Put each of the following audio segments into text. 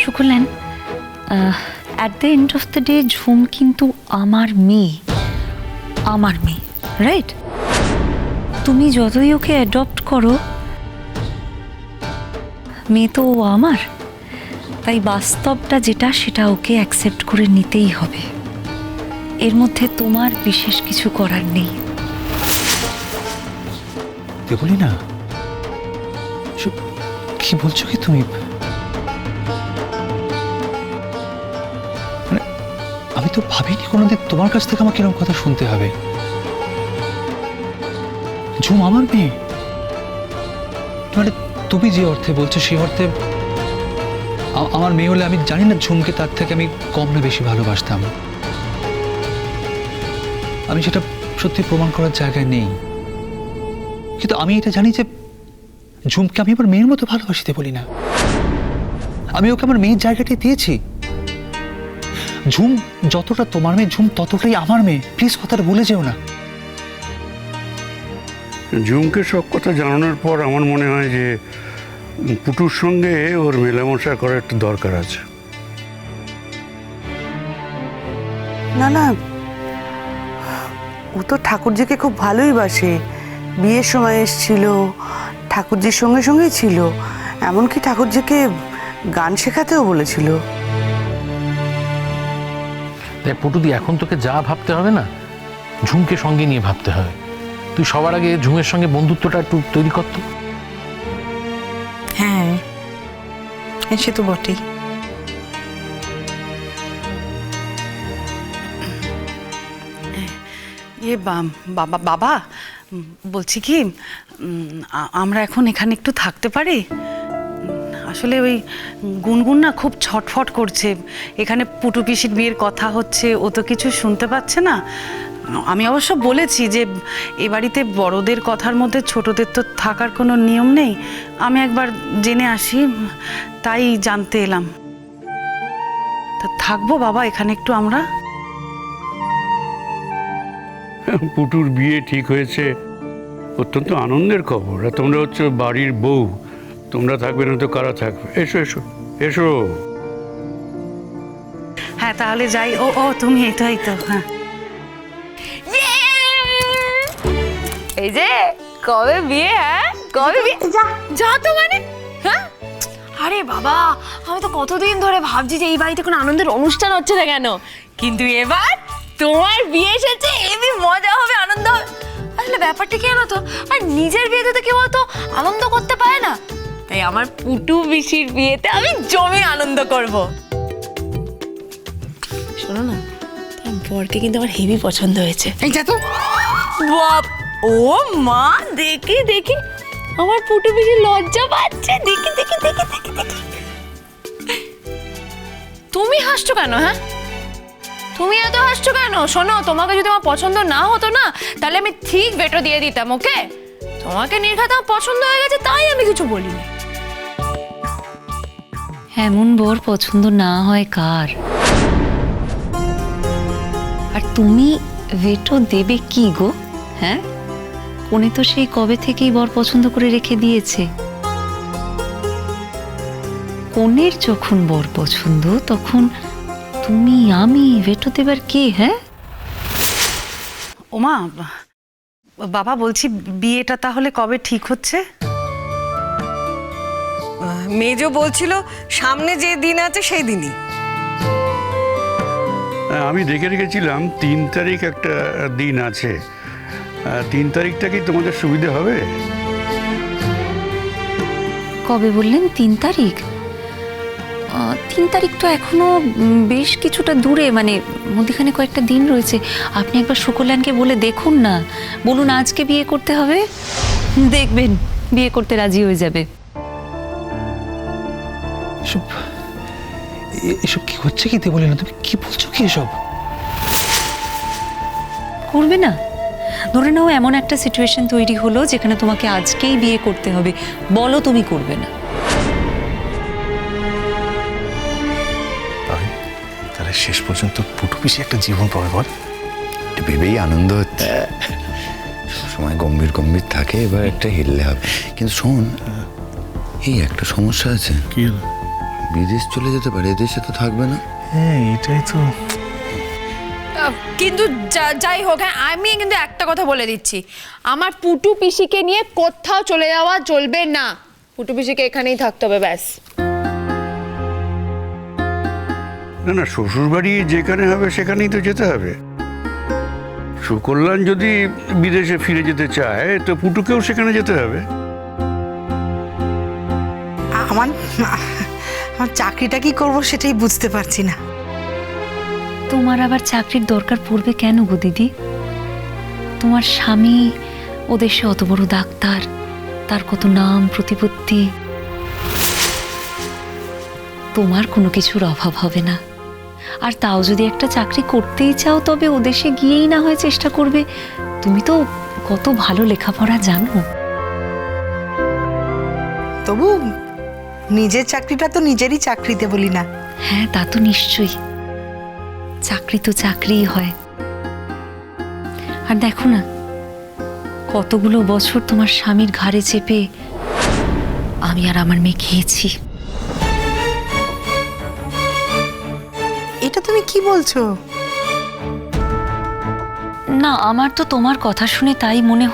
শুকলেন, at the end of the day ঝুম কিন্তু আমার মেয়ে, রাইট? তুমি যতই ওকে অ্যাডপ্ট করো, মেয়ে তো ও আমার। তাই বাস্তবটা যেটা, সেটা ওকে অ্যাকসেপ্ট করে নিতেই হবে। এর মধ্যে তোমার বিশেষ কিছু করার নেই। বলি না, কি বলছো কি তুমি? মানে আমি তো ভাবিনি কোনোদিন তোমার কাছ থেকে আমাকে এরকম কথা শুনতে হবে। ঝুম আমার মেয়ে, মানে তুমি যে অর্থে বলছো সেই অর্থে আমার মেয়ে হলে আমি জানি না ঝুমকে তার থেকে আমি কম না বেশি ভালোবাসতাম। আমি সেটা সত্যি প্রমাণ করার জায়গায় নেই, কিন্তু আমি এটা জানি যে ঝুমকে আমি আমার মেয়ের মতো ভালোবাসিতে বলি না। আমি ওকে আমার মেয়ের জায়গাটাই দিয়েছি। ঝুম যতটা তোমার মেয়ে, ঝুম ততটাই আমার মেয়ে। প্লিজ কথাটা ভুলে যেও না। ঝুমকে সব কথা জানানোর পর আমার মনে হয় যে পুটুর সঙ্গে ওর মেলামেশা করার একটু দরকার আছে। না না, ও তো ঠাকুরজিকে খুব ভালোই বাসে। বিয়ের সময় এসেছিল, ঠাকুরজির সঙ্গে সঙ্গেই ছিল, এমনকি ঠাকুরজিকে গান শেখাতেও বলেছিল। দেখ পটুদি, এখন তোকে যা ভাবতে হবে না, ঝুমকে সঙ্গে নিয়ে ভাবতে হবে। তুই সবার আগে ঝুমের সঙ্গে বন্ধুত্বটা একটু তৈরি কর তো। হ্যাঁ, সে তো বটেই। বাবা বাবা বলছি কি, আমরা এখন এখানে একটু থাকতে পারি? আসলে ওই গুনগুন না খুব ছটফট করছে। এখানে পুটু পিসির বিয়ের কথা হচ্ছে, ও তো কিছু শুনতে পাচ্ছে না। আমি অবশ্য বলেছি যে এ বাড়িতে বড়দের কথার মধ্যে ছোটদের তো থাকার কোনো নিয়ম নেই। আমি একবার জেনে আসি, তাই জানতে এলাম। তা থাকবো বাবা এখানে একটু আমরা? পুটুর বিয়ে ঠিক হয়েছে, অত্যন্ত আনন্দের খবর। আর তোমরা হচ্ছে বাড়ির বউ, তোমরা থাকবে না তো কারা থাকবে? এসো এসো এসো। হ্যাঁ তাহলে যাই। ও ও তুমি এই তো হ্যাঁ। এই যে কবে বিয়ে? হ্যাঁ কবে বিয়ে? যা তো মানে, হ্যাঁ? আরে বাবা, আমি তো কতদিন ধরে ভাবছি যে এই বাড়িতে কোনো আনন্দের অনুষ্ঠান হচ্ছে না কেন, কিন্তু এবার তোমার বিয়ে এসেছে, এবি মজা হবে, আনন্দ হবে। আসলে ব্যাপারটা কি জানো তো, আর নিজের বিয়েতে তো কেউ তো আনন্দ করতে পারে না, তাই আমার পুটু পিসির বিয়েতে আমি জমি আনন্দ করব। শোনো না, তোমার বরকে কিন্তু আমার হেভি পছন্দ হয়েছে। এই যা তো বাপ, ও মা, দেখি দেখি আমার পুটু পিসি লজ্জা পাচ্ছে, দেখি দেখি দেখি দেখি দেখি। তুমি হাসছো কেন? হ্যাঁ, তুমি এত হাসছো কেন? শোনো, তোমাকে যদি আমার পছন্দ না হতো না, তাহলে আমি ঠিক ভেটো দিয়ে দিতাম। ওকে, তোমাকে নির্ঘাত আমার পছন্দ হয়ে গেছে, তাই আমি কিছু বলিনি। এমন বর পছন্দ না হয় কার? আর তুমি ভেটো দেবে কি গো? হ্যাঁ, উনি তো সেই কবে থেকেই বর পছন্দ করে রেখে দিয়েছে। কনের যখন বর পছন্দ, তখন তুমি আমি ভেটো দেবার কে? হ্যাঁ ওমা, বাবা বলছি বিয়েটা তাহলে কবে ঠিক হচ্ছে? মেজো বলছিল সামনে যে দিন আছে সেই দিনই। আমি দেখে রেখেছিলাম 3 তারিখ একটা দিন আছে। 3 তারিখটা কি তোমাদের সুবিধা হবে? কবে বললেন? 3 তারিখ? 3 তারিখ তো এখনো বেশ কিছুটা দূরে, মানে মধ্যখানে কয়েকটা দিন রয়েছে। আপনি একবার শুকলানকে বলে দেখুন না, বলুন আজকে বিয়ে করতে হবে, দেখবেন বিয়ে করতে রাজি হয়ে যাবে। এসব কি হচ্ছে কি বলি না? তুমি কি বলছো কি এসব? করবে না? ধরে নাও এমন একটা সিচুয়েশন তৈরি হলো যেখানে তোমাকে আজকেই বিয়ে করতে হবে, বলো তুমি করবে না? তাহলে শেষ পর্যন্ত পুটু পিসি একটা জীবন পাবে বল? এটা ভেবেই আনন্দ হচ্ছে। সবসময় গম্ভীর গম্ভীর থাকে, এবার একটা হিললে হবে। কিন্তু শোন, এই একটা সমস্যা আছে। কি? বিদেশ চলে যেতে পারে, এদেশে তো থাকবে না। হ্যাঁ এটাই তো। কিন্তু যাই হোক, হ্যাঁ আমি কিন্তু একটা কথা বলে দিচ্ছি, আমার পুটু পিসিকে নিয়ে কোথাও চলে যাওয়া চলবে না। পুটু পিসিকে এখানেই থাকতে হবে, ব্যাস। না না, শ্বশুর বাড়ি যেখানে হবে সেখানেই তো যেতে হবে। সুকল্যাণ যদি বিদেশে ফিরে যেতে চায় তো পুটুকেও সেখানে যেতে হবে। আমার আমার চাকরিটা কি করব সেটাই বুঝতে পারছি না। তোমার আবার চাকরির দরকার পড়বে কেন গো দিদি? তোমার স্বামী ও দেশে অত বড় ডাক্তার, তার কত নাম প্রতিপত্তি। তোমার কোনো কিছুর অভাব হবে না। আর তাও যদি একটা চাকরি করতেই চাও তবে ও দেশে গিয়েই না হয় চেষ্টা করবে। তুমি তো কত ভালো লেখাপড়া জানো। তবু নিজের চাকরিটা তো নিজেরই চাকরিতে বলি না। হ্যাঁ তা তো নিশ্চয়ই, চাকরি তো চাকরিই হয়। আর দেখো না, কতগুলো বছর তোমার স্বামীর ঘাড়ে চেপে আমি আর আমার মেয়ে খেয়েছি। এটা তুমি কি বলছো? না, আমার তো তোমার কথা শুনে তাই মনে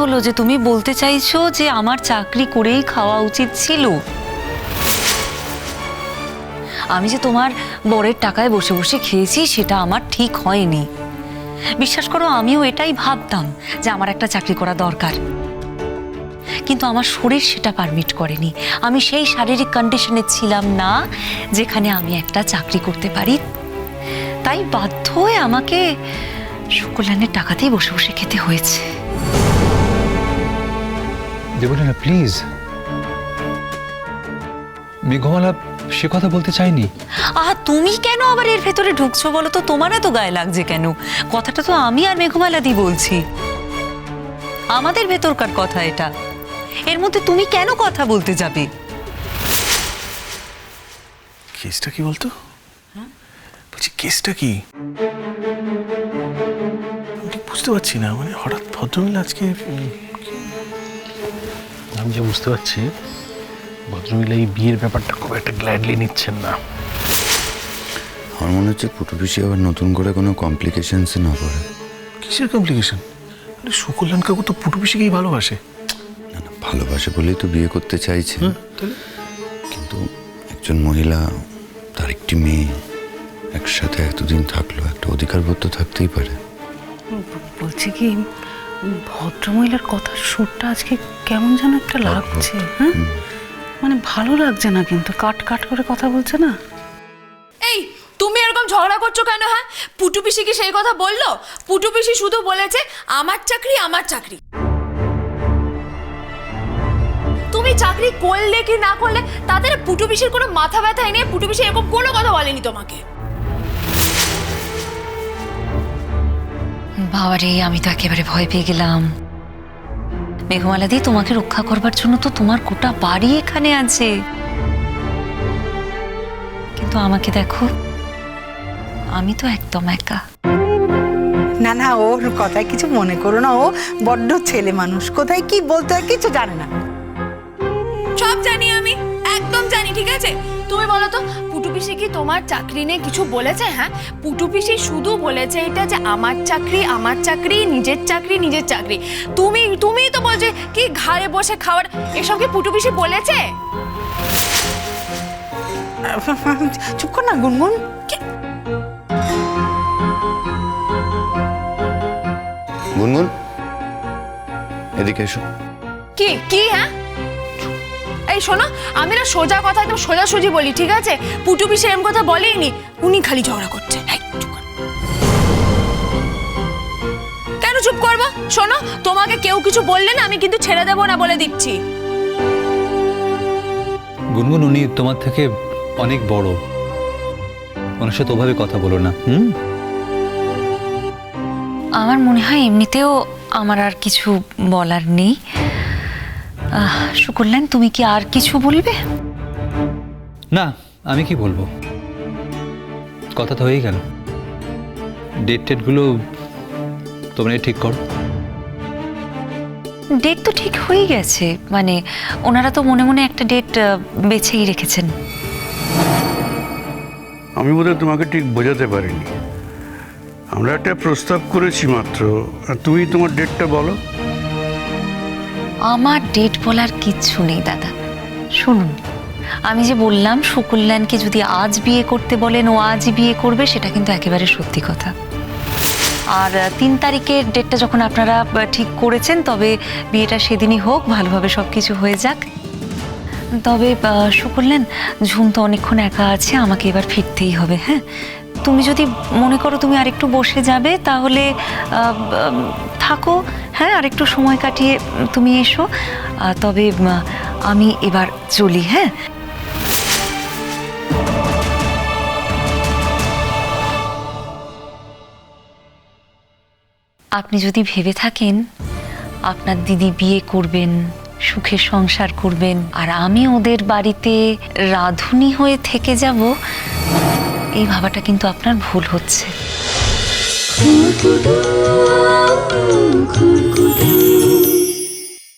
হলো। যে তুমি বলতে চাইছো যে আমার চাকরি করেই খাওয়া উচিত ছিল। আমি যে তোমার বরের টাকায় বসে বসে খেয়েছি সেটা আমার ঠিক হয়নি। বিশ্বাস করো, আমিও এটাই ভাবতাম যে আমার একটা চাকরি করা দরকার, কিন্তু আমার শরীর সেটা পারমিট করেনি। আমি সেই শারীরিক কন্ডিশনে ছিলাম না যেখানে আমি একটা চাকরি করতে পারি। তাই বাধ্য হয়ে আমাকে সুকল্যাণের টাকাতেই বসে বসে খেতে হয়েছে। দেবলীনা প্লিজ, মেঘমালা সে কথা বলতে চাইনি। তুমি কেন আবার এর ভেতরে ঢুকছো বলো তো? তোমার এত গায়ে লাগছে কেন? কথাটা তো আমি আর মেঘমালাদি বলছি, আমাদের ভেতরকার কথা এটা। এর মধ্যে তুমি কেন কথা বলতে যাবে? কেসটা কি বলতো? বলছি কেসটা কি? আমি ঠিক বুঝতে পারছি না, মানে হঠাৎ ভদ্রমহিলা আজকে আমি যে বুঝতে পারছি ভদ্রমহিলা এই বিয়ের ব্যাপারটা খুব একটা গ্ল্যাডলি নিচ্ছেন না। আমার মনে হচ্ছে পুটু পিসি আবার নতুন করে কোনো কমপ্লিকেশনসে না পড়ে। কিসের কমপ্লিকেশন? আরে সুকল্যাণ কাকু তো পুটু পিসিকেই ভালোবাসে। না না, ভালোবাসে বলেই তো বিয়ে করতে চাইছে। কিন্তু একজন মহিলা, তার একটি মেয়ে, একসাথে এতদিন থাকলো, একটা অধিকারবোধ তো থাকতেই পারে। বলছি কি, ভদ্রমহিলার কথার সুরটা আজকে কেমন যেন একটা লাগছে। হ্যাঁ, মানে ভালো লাগছে না, কিন্তু কাট কাট করে কথা বলছে না। এই তুমি এরকম ঝগড়া করছো কেন? হ্যাঁ, পুটু পিসি কি সেই কথা বললো? পুটু পিসি শুধু বলেছে আমার চাকরি আমার চাকরি। তুমি চাকরি করলে কি না করলে তাদের পুটু পিসির কোনো মাথা ব্যথাই নেই। পুটু পিসি এরকম কোনো কথা বলেনি তোমাকে। বাবারে, আমি তো একেবারে ভয় পেয়ে গেলাম। মেঘমালা দি, তোমাকে রক্ষা করবার জন্য তো তোমার গোটা বাড়ি এখানে আছে, কিন্তু আমাকে দেখো, আমি তো একদম একা। না না, ওর কথায় কিছু মনে করো না। ও বড্ড ছেলে মানুষ, কোথায় কি বলতে হয় কিছু জানে না। সব জানি আমি, একদম জানি, ঠিক আছে? তুমি বলো তো, পুটু পিসি কি তোমার চাকরি নিয়ে কিছু বলেছে? হ্যাঁ, পুটু পিসি শুধু বলেছে এটা যে আমার চাকরি আমার চাকরি, নিজের চাকরি নিজের চাকরি। তুমি তো বলছে কি ঘরে বসে খাওয়ার, এসব কি পুটু পিসি বলেছে? চুপ কর না গুনগুন। গুনগুন, এদিকে এসো। কি কি? হ্যাঁ, এই শোনো, আমি না সোজা কথা একদম সোজাসুজি বলি, ঠিক আছে? পুটু পিসি এরকম কথা বলেইনি, উনি খালি ঝগড়া করছে। কেন চুপ করবো? শোনো, তোমাকে কেউ কিছু বললে না আমি কিন্তু ছেড়ে দেবো না, বলে দিচ্ছি। গুনগুন, উনি তোমার থেকে অনেক বড়, ওনার সাথে ওভাবে কথা বলো না। আমার মনে হয় এমনিতেও আমার আর কিছু বলার নেই। সুকল্যাণ, তুমি কি আর কিছু বলবে? না, আমি কি বলবো, কথা তো হয়ে গেল। ডেট টেটগুলো তোমরা ঠিক করো। ডেট তো ঠিক হয়ে গেছে, মানে ওনারা তো মনে মনে একটা ডেট বেছেই রেখেছেন। আমি বোধহয় তোমাকে ঠিক বোঝাতে পারিনি। আমরা একটা প্রস্তাব করেছি মাত্র, আর তুমি তোমার ডেটটা বলো। আমার ডেট বলার কিচ্ছু নেই দাদা। শুনুন, আমি যে বললাম সুকল্যাণকে যদি আজ বিয়ে করতে বলেন ও আজই বিয়ে করবে, সেটা কিন্তু একেবারে সত্যি কথা। আর 3 তারিখের ডেটটা যখন আপনারা ঠিক করেছেন, তবে বিয়েটা সেদিনই হোক, ভালোভাবে সব কিছু হয়ে যাক। তবে সুকল্যাণ, ঝুম তো অনেকক্ষণ একা আছে, আমাকে এবার ফিরতেই হবে। হ্যাঁ, তুমি যদি মনে করো তুমি আরেকটু বসে যাবে, তাহলে থাকো। হ্যাঁ, আরেকটু সময় কাটিয়ে তুমি এসো। তবে আমি এবার চলি। হ্যাঁ, আপনি যদি ভেবে থাকেন আপনার দিদি বিয়ে করবেন, সুখে সংসার করবেন, আর আমি ওদের বাড়িতে রাঁধুনি হয়ে থেকে যাব, এই ভাবাটা কিন্তু আপনার ভুল হচ্ছে।